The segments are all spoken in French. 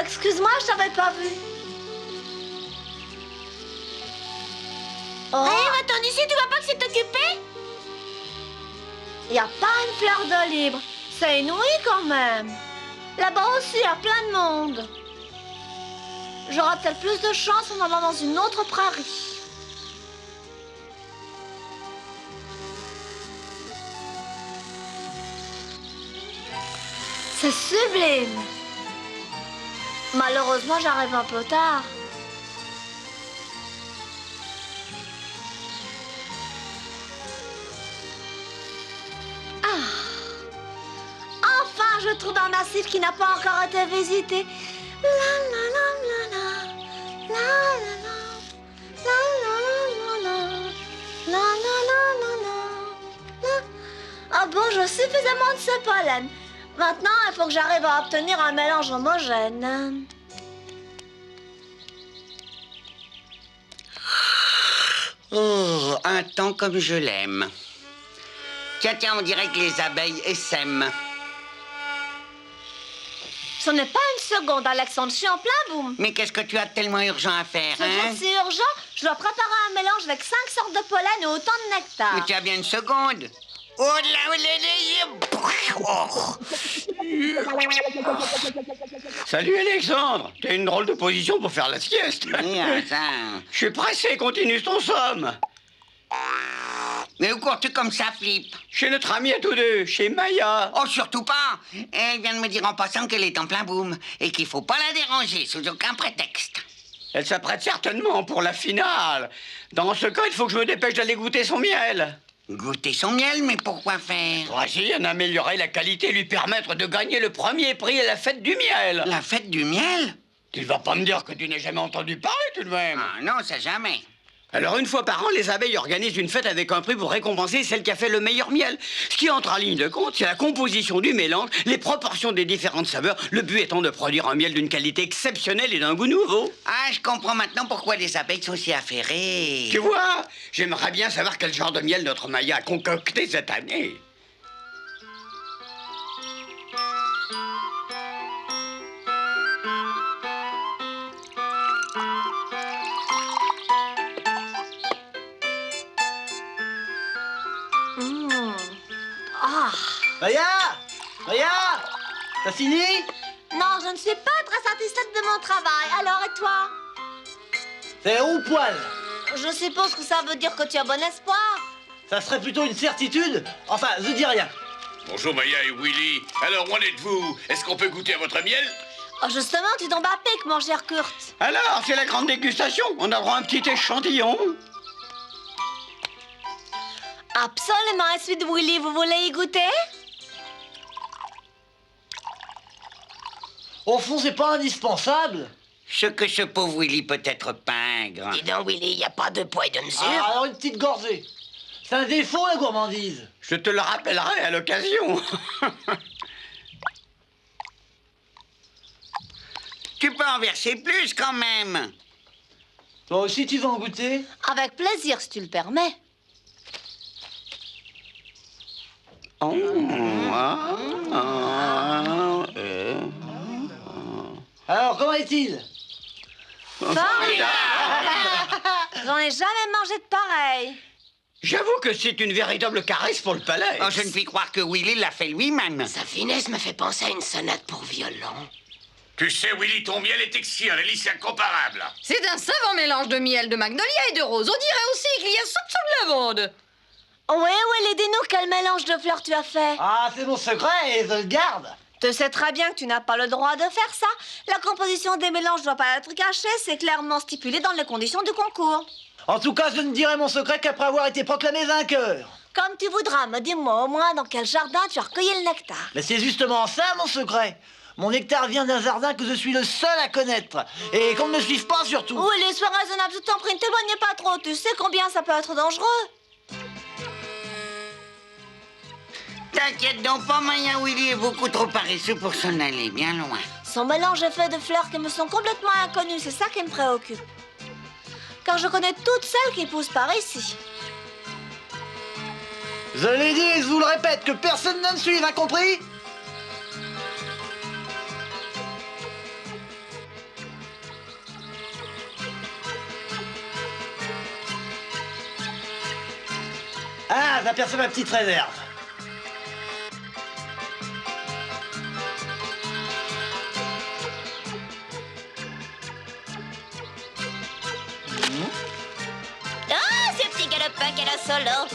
excuse-moi, je t'avais pas vu. Oh, Hé, va-t'en ici, tu vois pas que c'est occupé? y a pas une fleur de libre. C'est inouï quand même. Là-bas aussi, y a plein de monde. J'aurai peut-être plus de chance en allant dans une autre prairie. C'est sublime. Malheureusement, j'arrive un peu tard. Enfin, je trouve un massif qui n'a pas encore été visité. La la la la la. La la la. La la la la. La la la la la. Ah bon, j'ai suffisamment de ce pollen. Maintenant, il faut que j'arrive à obtenir un mélange homogène. Oh, un temps comme je l'aime. Tiens, tiens, on dirait que les abeilles essaiment. Ce n'est pas une seconde, Alexandre, je suis en plein boom. Mais qu'est-ce que tu as de tellement urgent à faire, Ce hein? que c'est urgent, je dois préparer un mélange avec 5 sortes de pollen et autant de nectar. Mais tu as bien une seconde. Oh là, oh là, là, oh. Salut Alexandre, t'as une drôle de position pour faire la sieste. Ça. Je suis pressé, continue ton somme. Mais où cours-tu comme ça, Flip? Chez notre ami à tous deux, chez Maya. Oh, surtout pas. Elle vient de me dire en passant qu'elle est en plein boom et qu'il faut pas la déranger sous aucun prétexte. Elle s'apprête certainement pour la finale. Dans ce cas, il faut que je me dépêche d'aller goûter son miel. Goûter son miel, mais pourquoi faire? Voici, en améliorer la qualité, lui permettre de gagner le premier prix à la fête du miel. La fête du miel? Tu ne vas pas me dire que tu n'as jamais entendu parler tout de même. Ah non, ça jamais. Alors, une fois par an, les abeilles organisent une fête avec un prix pour récompenser celle qui a fait le meilleur miel. Ce qui entre en ligne de compte, c'est la composition du mélange, les proportions des différentes saveurs, le but étant de produire un miel d'une qualité exceptionnelle et d'un goût nouveau. Ah, je comprends maintenant pourquoi les abeilles sont si affairées. Tu vois, j'aimerais bien savoir quel genre de miel notre Maya a concocté cette année. Ah. Maya! Maya! T'as fini? Non, je ne suis pas très satisfaite de mon travail. Alors, et toi? C'est au poil. Je suppose que ça veut dire que tu as bon espoir. Ça serait plutôt une certitude. Enfin, je dis rien. Bonjour Maya et Willy. Alors, où en êtes-vous? Est-ce qu'on peut goûter à votre miel? Oh, justement, tu tombes à pic, mon cher Kurt. Alors, c'est la grande dégustation. On a droit à un petit échantillon. Absolument. Et celui de Willy, vous voulez y goûter? Au fond, c'est pas indispensable. Ce que ce pauvre Willy peut être pingre. Dis donc, Willy, y a pas de poids et de mesure? Ah, alors une petite gorgée. C'est un défaut, la gourmandise. Je te le rappellerai à l'occasion. Tu peux en verser plus quand même. Toi aussi, tu vas en goûter? Avec plaisir, si tu le permets. Alors, comment est-il? Formidable. J'en ai jamais mangé de pareil. J'avoue que c'est une véritable caresse pour le palais. Oh, je ne puis croire que Willy l'a fait lui-même. Sa finesse me fait penser à une sonate pour violon. Tu sais, Willy, ton miel est exquis, un délice incomparable. C'est un savant mélange de miel, de magnolia et de rose. On dirait aussi qu'il y a soupçon de lavande. Oui, Willy, dis-nous quel mélange de fleurs tu as fait. Ah, c'est mon secret et je le garde. Tu sais très bien que tu n'as pas le droit de faire ça. La composition des mélanges doit pas être cachée, c'est clairement stipulé dans les conditions du concours. En tout cas, je ne dirai mon secret qu'après avoir été proclamé vainqueur. Comme tu voudras, mais dis-moi au moins dans quel jardin tu as recueilli le nectar. Mais c'est justement ça, mon secret. Mon nectar vient d'un jardin que je suis le seul à connaître. Et qu'on ne me suive pas, surtout. Willy, sois raisonnable, je t'en prie, ne t'éloigne pas trop. Tu sais combien ça peut être dangereux. T'inquiète donc pas, Maya, Willy est beaucoup trop paresseux pour s'en aller bien loin. Son mélange est fait de fleurs qui me sont complètement inconnues, c'est ça qui me préoccupe. Car je connais toutes celles qui poussent par ici. Je l'ai dit et je vous le répète, que personne ne me suive, a compris? Ah, j'aperçois ma petite réserve. Ah, ce petit galopin qu'elle a solo.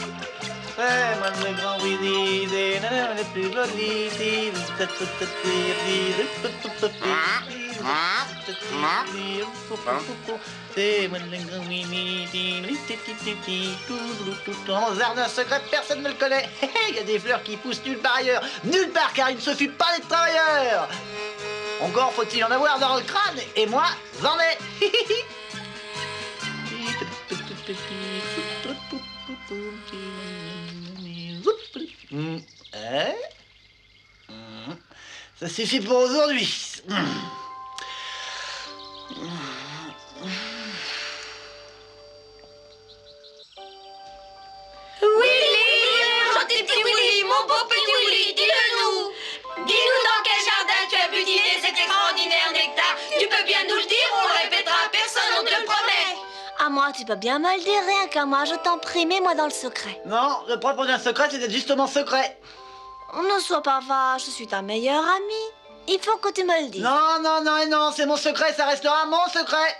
Ouais, moi le grand Willy, des nanas les plus jolies, c'est moi le grand Willy. Dans mon jardin secret, personne ne le connaît. Il y a des fleurs qui poussent nulle part ailleurs. Nulle part, car il ne se suffit pas d'être travailleur. Encore faut-il en avoir dans le crâne, et moi, j'en ai. Hein? Ça suffit pour aujourd'hui. Gentil petit Willy, mon beau petit Willy, dis-le-nous. Dis-nous dans quel jardin tu as butiné cet extraordinaire nectar. Tu peux bien nous le dire, on le répétera à personne, on te le promet. À moi, tu peux bien me le dire, rien qu'à moi. Je t'en prie, mets-moi dans le secret. Non, le propre d'un secret, c'est d'être justement secret. Ne sois pas vache, je suis ta meilleure amie. Il faut que tu me le dises. Non, non, non et non, c'est mon secret, ça restera mon secret.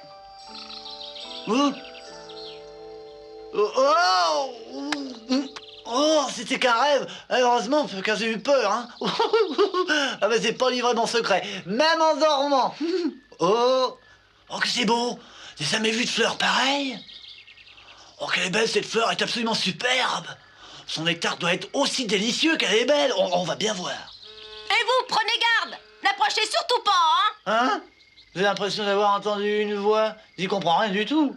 Oh, c'était qu'un rêve. Heureusement, car j'ai eu peur, hein. Ah ben c'est pas livré mon secret, même en dormant. Oh, que c'est beau. J'ai jamais vu de fleur pareille. Oh, qu'elle est belle, cette fleur est absolument superbe. Son nectar doit être aussi délicieux qu'elle est belle. On va bien voir. Et vous, prenez garde. N'approchez surtout pas, hein. Hein? J'ai l'impression d'avoir entendu une voix. J'y comprends rien du tout.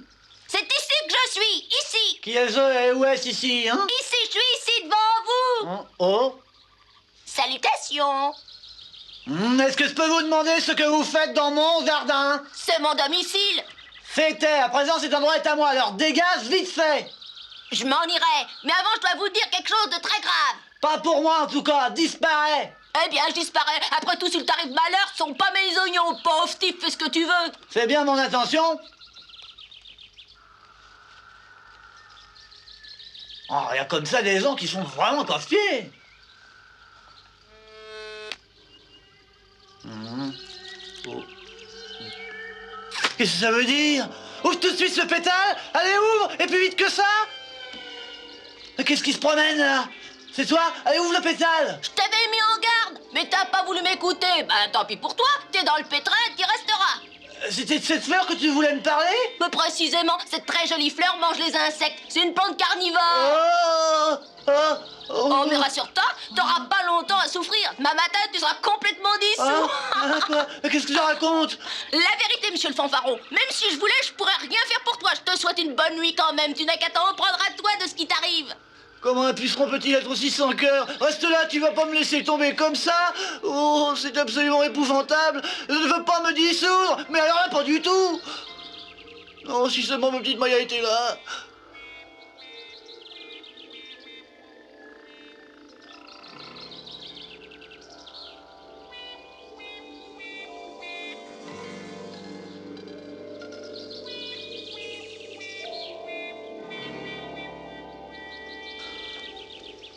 C'est ici que je suis, ici. Qui est où est-ce ici, hein? Ici, je suis ici devant vous. Oh. Salutations. Est-ce que je peux vous demander ce que vous faites dans mon jardin? C'est mon domicile. C'était, à présent cet endroit est à moi, alors dégage vite fait. Je m'en irai, mais avant je dois vous dire quelque chose de très grave. Pas pour moi en tout cas, disparais. Eh bien, je disparais. Après tout, s'il t'arrive malheur, ce sont pas mes oignons, pauvre Steve, fais ce que tu veux. Fais bien mon attention. Oh, il y a comme ça des gens qui sont vraiment casse-pieds. Oh. Qu'est-ce que ça veut dire? Ouvre tout de suite ce pétale. Allez, ouvre. Et plus vite que ça. Qu'est-ce qui se promène là? C'est toi? Allez, ouvre le pétale. Je t'avais mis en garde, mais t'as pas voulu m'écouter. Ben, tant pis pour toi, t'es dans le pétrin, t'y resteras. C'était de cette fleur que tu voulais me parler? Mais précisément, cette très jolie fleur mange les insectes. C'est une plante carnivore. Oh, mais rassure-toi, t'auras pas longtemps à souffrir. Demain matin, tu seras complètement dissous. Quoi? Qu'est-ce que je raconte? La vérité, monsieur le fanfaron, même si je voulais, je pourrais rien faire pour toi. Je te souhaite une bonne nuit quand même. Tu n'as qu'à t'en prendre à toi de ce qui t'arrive. Comment un puceron peut-il être aussi sans cœur? Reste là, tu vas pas me laisser tomber comme ça? Oh, c'est absolument épouvantable. Je ne veux pas me dissoudre, mais alors là, pas du tout. Non, si seulement ma petite Maya était là.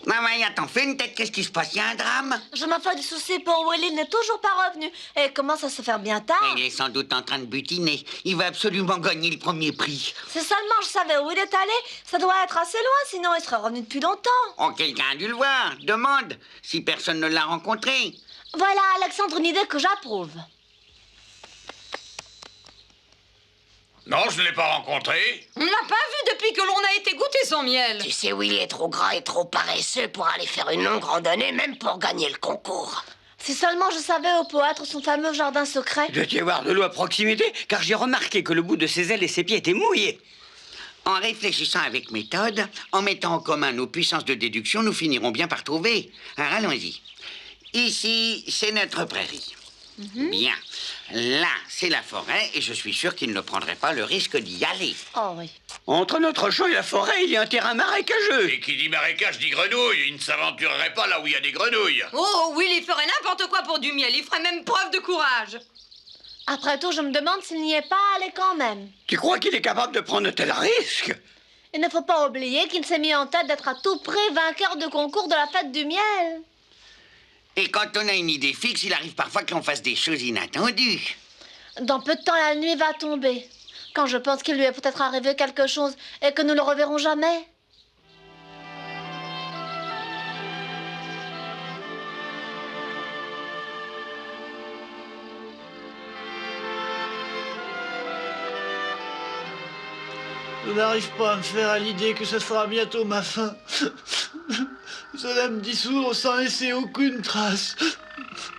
Maman, t'en fais une tête, qu'est-ce qui se passe? Y a un drame? Je m'en fais du souci pour Willy, il n'est toujours pas revenu. Et il commence à se faire bien tard. Il est sans doute en train de butiner. Il va absolument gagner le premier prix. Si seulement je savais où il est allé, ça doit être assez loin, sinon il serait revenu depuis longtemps. Oh, quelqu'un a dû le voir. Demande si personne ne l'a rencontré. Voilà, Alexandre, une idée que j'approuve. Non, je ne l'ai pas rencontré. On l'a pas vu depuis que l'on a été goûter son miel. Tu sais, Willy est trop gras et trop paresseux pour aller faire une longue randonnée, même pour gagner le concours. Si seulement je savais où peut être son fameux jardin secret. Il doit y avoir de l'eau à proximité, car j'ai remarqué que le bout de ses ailes et ses pieds étaient mouillés. En réfléchissant avec méthode, en mettant en commun nos puissances de déduction, nous finirons bien par trouver. Alors allons-y. Ici, c'est notre prairie. Bien. Là, c'est la forêt, et je suis sûr qu'il ne prendrait pas le risque d'y aller. Oh oui. Entre notre champ et la forêt, il y a un terrain marécageux. Et qui dit marécage dit grenouille. Il ne s'aventurerait pas là où il y a des grenouilles. Oh, Willy ferait n'importe quoi pour du miel. Il ferait même preuve de courage. Après tout, je me demande s'il n'y est pas allé quand même. Tu crois qu'il est capable de prendre de tels risques? Il ne faut pas oublier qu'il s'est mis en tête d'être à tout prix vainqueur de concours de la fête du miel. Et quand on a une idée fixe, il arrive parfois que l'on fasse des choses inattendues. Dans peu de temps, la nuit va tomber. Quand je pense qu'il lui est peut-être arrivé quelque chose et que nous le reverrons jamais. Je n'arrive pas à me faire à l'idée que ce sera bientôt ma fin. Cela me dissoudre sans laisser aucune trace.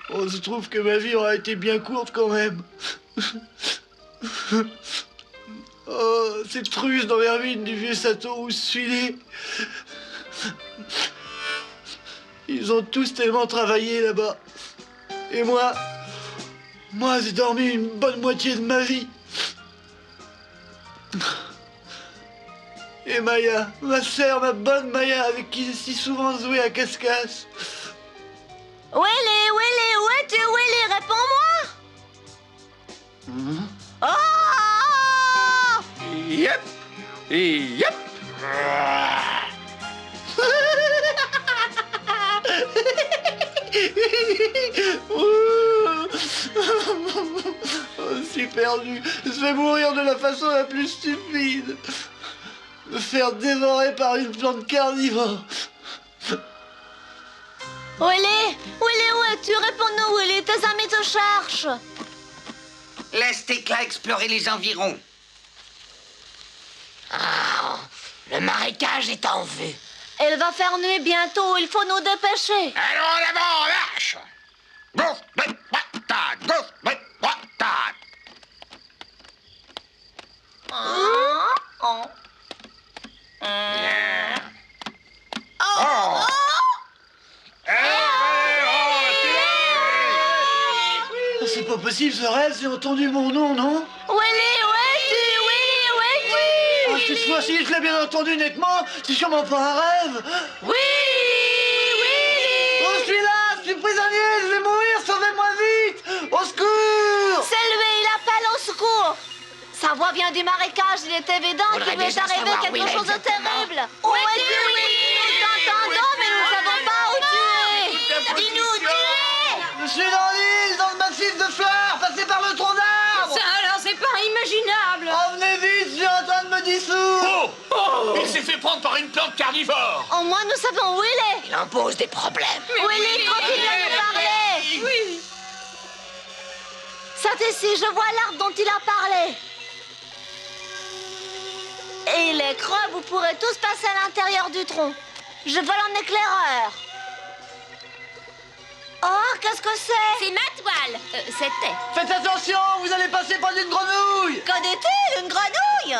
Oh, je trouve que ma vie aura été bien courte quand même. Oh, cette ruse dans les ruines du vieux Sato où je suis né. Ils ont tous tellement travaillé là-bas. Et moi, j'ai dormi une bonne moitié de ma vie. Et Maya, ma sœur, ma bonne Maya, avec qui j'ai si souvent joué à casse-casse. Willy, où es-tu, Willy? Réponds-moi! Oh! Yep. Yep. Oh, je suis perdu. Je vais mourir de la façon la plus stupide. Me faire dévorer par une plante carnivore. Willy, où es-tu? Réponds-nous, Willy, tes amis te cherchent. Laisse Tekla explorer les environs. Ah, le marécage est en vue. Il va faire nuit bientôt, il faut nous dépêcher. Allons en avant, lâche. Gauche, droite, patate, gauche, droite, patate. C'est pas possible ce rêve, j'ai entendu mon nom, non? Willy, où es-tu? Willy, où es-tu? Oh, cette fois-ci, je l'ai bien entendu nettement, c'est sûrement pas un rêve. Oui, Willy! Oh, je suis là, je suis prisonnier, je vais mourir, sauvez-moi vite! Au secours! C'est lui, il appelle au secours. Sa voix vient du marécage, il est évident On qu'il devrait lui est déjà arrivé savoir où quelque il est chose de exactement. terrible. Où es-tu, Willy? Nous t'entendons, mais nous ne savons pas où tu es. Dis-nous où tu es. Je suis dans l'île, dans le massif de fleurs, passé par le tronc d'arbre! Ça alors, c'est pas imaginable. Oh, venez vite, je suis en train de me dissoudre! Oh, il s'est fait prendre par une plante carnivore. Au moins, nous savons où il est. Il en pose des problèmes. Willy, continue à nous parler. Oui. C'est ici, je vois l'arbre dont il a parlé. Et il est creux, vous pourrez tous passer à l'intérieur du tronc. Je vole en éclaireur. Oh, qu'est-ce que c'est? C'est ma toile. C'était. Faites attention, vous allez passer par une grenouille! Connais-tu une grenouille?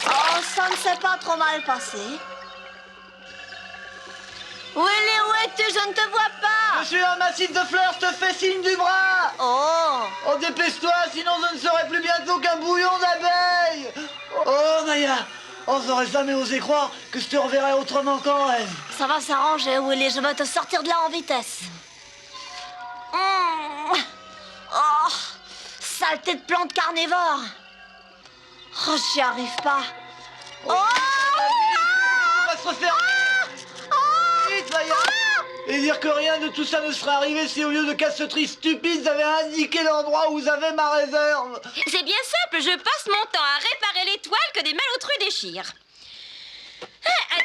Oh, ça ne s'est pas trop mal passé. Willy, où es-tu? Je ne te vois pas. Je suis un massif de fleurs, je te fais signe du bras! Oh, Oh, dépêche-toi, sinon je ne serai plus bientôt qu'un bouillon d'abeilles! Oh, Maya! Oh, j'aurais jamais osé croire que je te reverrais autrement qu'en rêve! ça va s'arranger, Willy. Je vais te sortir de là en vitesse. Oh, saleté de plante carnivore. Oh, j'y arrive pas. Oh, On va se refaire! Vite, Maya! Et dire que rien de tout ça ne serait arrivé si au lieu de casseterie stupide, j'avais indiqué l'endroit où j'avais ma réserve! C'est bien simple, je passe mon temps à réparer les toiles que des malotrus déchirent.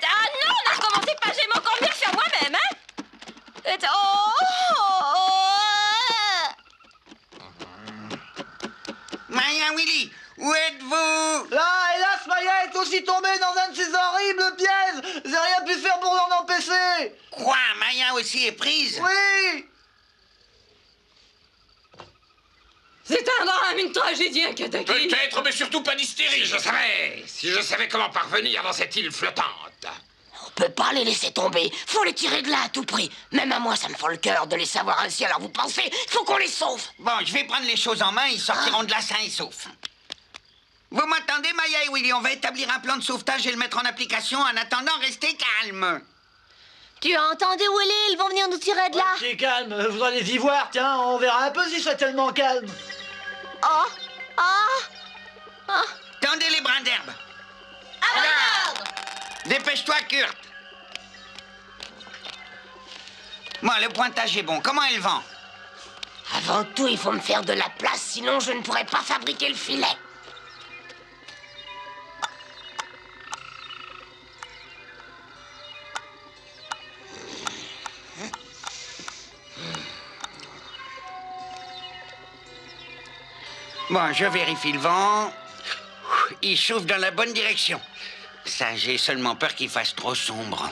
Ah non, ne recommencez pas, j'aime encore mieux le faire moi-même, hein. Maya, Willy, où êtes-vous? Là, hélas, Maya est aussi tombée dans un de ces horribles pièges! J'ai rien pu faire pour l'en empêcher! Quoi, Maya aussi est prise? Oui! C'est un drame, une tragédie, un cataclysme. Peut-être, mais surtout pas d'hystérie. Si je savais comment parvenir dans cette île flottante. On peut pas les laisser tomber. Faut les tirer de là à tout prix. Même à moi, ça me fend le cœur de les savoir ainsi. Alors vous pensez, faut qu'on les sauve. Bon, je vais prendre les choses en main, ils sortiront de là sains et saufs. Vous m'entendez, Maya et Willy? On va établir un plan de sauvetage et le mettre en application. En attendant, restez calmes. Tu as entendu, Willy? Ils vont venir nous tirer de là. C'est calme, vous allez y voir, tiens, on verra un peu si c'est tellement calme. Oh! Oh! Oh! Tendez les brins d'herbe. Avant-garde! Dépêche-toi, Kurt. Bon, le pointage est bon. Comment elle vend? Avant tout, il faut me faire de la place, sinon je ne pourrai pas fabriquer le filet. Bon, je vérifie le vent. Il chauffe dans la bonne direction. Ça, j'ai seulement peur qu'il fasse trop sombre.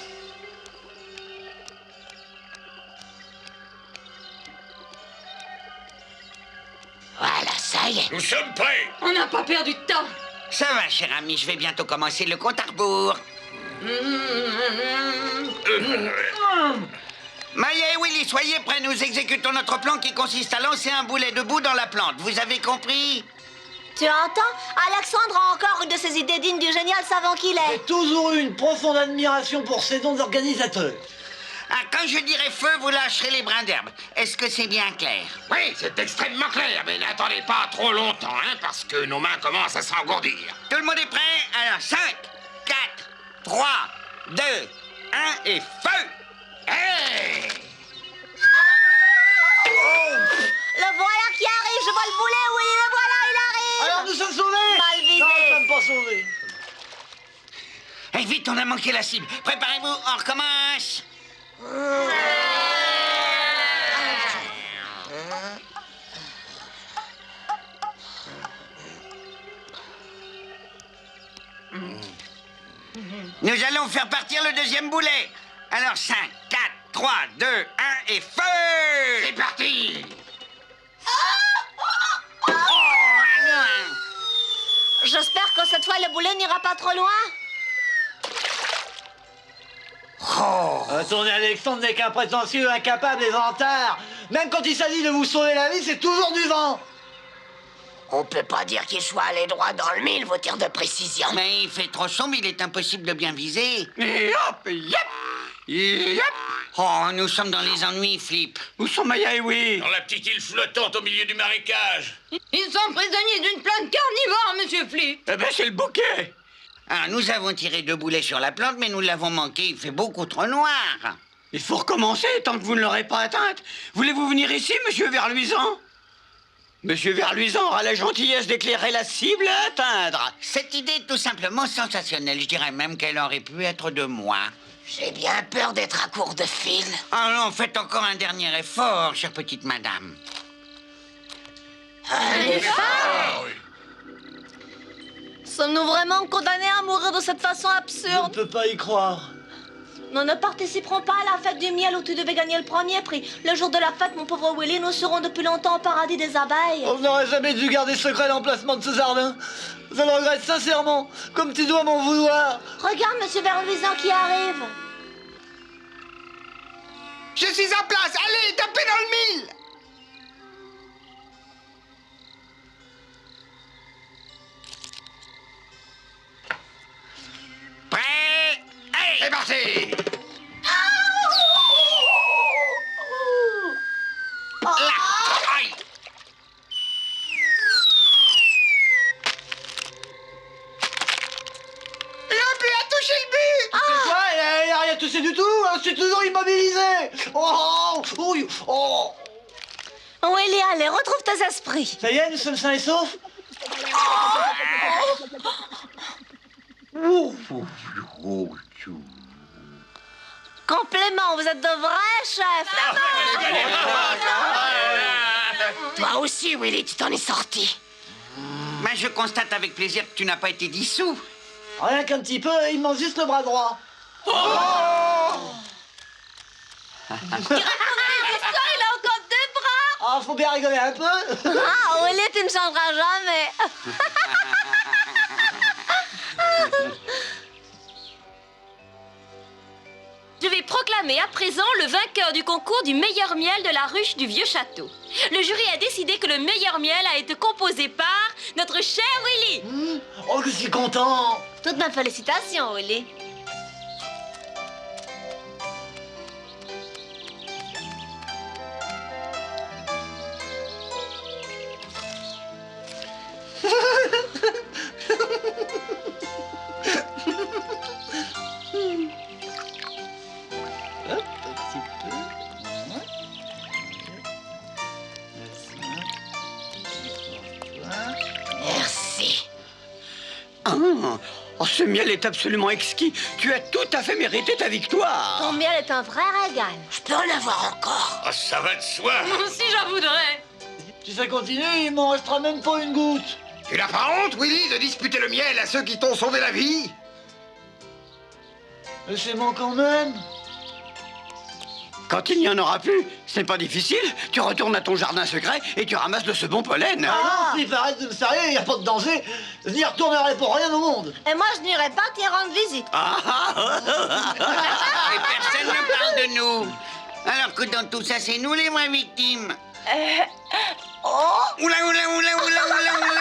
Voilà, ça y est. Nous sommes prêts. On n'a pas perdu de temps. Ça va, cher ami, je vais bientôt commencer le compte à rebours. Maya et Willy, soyez prêts, nous exécutons notre plan qui consiste à lancer un boulet de boue dans la plante. Vous avez compris? Tu entends? Alexandre a encore une de ses idées dignes du génial savant qu'il est. J'ai toujours eu une profonde admiration pour ces dons organisateurs. Ah, quand je dirai feu, vous lâcherez les brins d'herbe. Est-ce que c'est bien clair? Oui, c'est extrêmement clair, mais n'attendez pas trop longtemps, hein, parce que nos mains commencent à s'engourdir. Tout le monde est prêt? Alors, 5, 4, 3, 2, 1 et feu! Hey! Le voilà qui arrive, je vois le boulet, Willy, le voilà, il arrive. Alors nous sommes sauvés? Mal visé. Non, nous ne sommes pas sauvés. Eh, vite, on a manqué la cible. Préparez-vous, on recommence. Nous allons faire partir le deuxième boulet. Alors 5, 4, 3, 2, 1 et feu! C'est parti! J'espère que cette fois le boulet n'ira pas trop loin. Attendez, Alexandre n'est qu'un prétentieux, incapable et vantard. Même quand il s'agit de vous sauver la vie, c'est toujours du vent. On peut pas dire qu'il soit allé droit dans le mille, vos tirs de précision. Mais il fait trop sombre, il est impossible de bien viser. Et hop, yep, yep. Oh, nous sommes dans les ennuis, Flip. Où sont Maya et Willy? Dans la petite île flottante au milieu du marécage. Ils sont prisonniers d'une plante carnivore, monsieur Flip. Eh ben, c'est le bouquet. Ah, nous avons tiré 2 boulets sur la plante, mais nous l'avons manqué. Il fait beaucoup trop noir. Il faut recommencer tant que vous ne l'aurez pas atteinte. Voulez-vous venir ici, monsieur Verluisant? Monsieur Verluisant aura la gentillesse d'éclairer la cible à atteindre. Cette idée est tout simplement sensationnelle. Je dirais même qu'elle aurait pu être de moi. J'ai bien peur d'être à court de fil. Ah non, faites encore un dernier effort, chère petite madame. Ah, oui. Sommes-nous vraiment condamnés à mourir de cette façon Je ne absurde? peux pas y croire. Nous ne participerons pas à la fête du miel où tu devais gagner le premier prix. Le jour de la fête, mon pauvre Willy, nous serons depuis longtemps au paradis des abeilles. On n'aurait jamais dû garder secret l'emplacement de ce jardin. Je le regrette sincèrement, comme tu dois m'en vouloir. Regarde Monsieur Verluisant qui arrive. Je suis en place. Allez, tapez dans le mille. Prêt? Hey! C'est parti! Là! Aïe! Le but a touché le but! C'est quoi? Il n'a rien touché du tout. Je suis toujours immobilisé. Oh, oh, oh. Willy, allez, retrouve tes esprits. Ça y est, nous sommes sains et saufs. Complément, vous êtes de vrais chefs. Toi aussi, Willy, tu t'en es sorti. Mais je constate avec plaisir que tu n'as pas été dissous. Rien qu'un petit peu, il manque juste le bras droit. Il a encore 2 bras. Ah, faut bien rigoler un peu. Ah, Willy, tu ne changeras jamais. Je vais proclamer à présent le vainqueur du concours du meilleur miel de la ruche du vieux château. Le jury a décidé que le meilleur miel a été composé par notre cher Willy. Oh, que je suis content. Toutes mes félicitations, Willy. Oh, ce miel est absolument exquis. Tu as tout à fait mérité ta victoire. Ton miel est un vrai régal. Je peux en avoir encore. Oh, ça va de soi. Moi aussi, j'en voudrais. Si ça continue, il m'en restera même pas une goutte. Tu n'as pas honte, Willy, de disputer le miel à ceux qui t'ont sauvé la vie? Laissez-moi quand même. Quand il n'y en aura plus, ce n'est pas difficile. Tu retournes à ton jardin secret et tu ramasses de ce bon pollen. Ah non, Flip, arrête de me sérieux, il n'y a pas de danger. Je n'y retournerai pour rien au monde. Et moi, je n'irai pas t'y rendre visite. Et personne ne parle de nous. Alors que dans tout ça, c'est nous les vraies victimes. Oh, Oula, oula, oula, oula, oula, oula.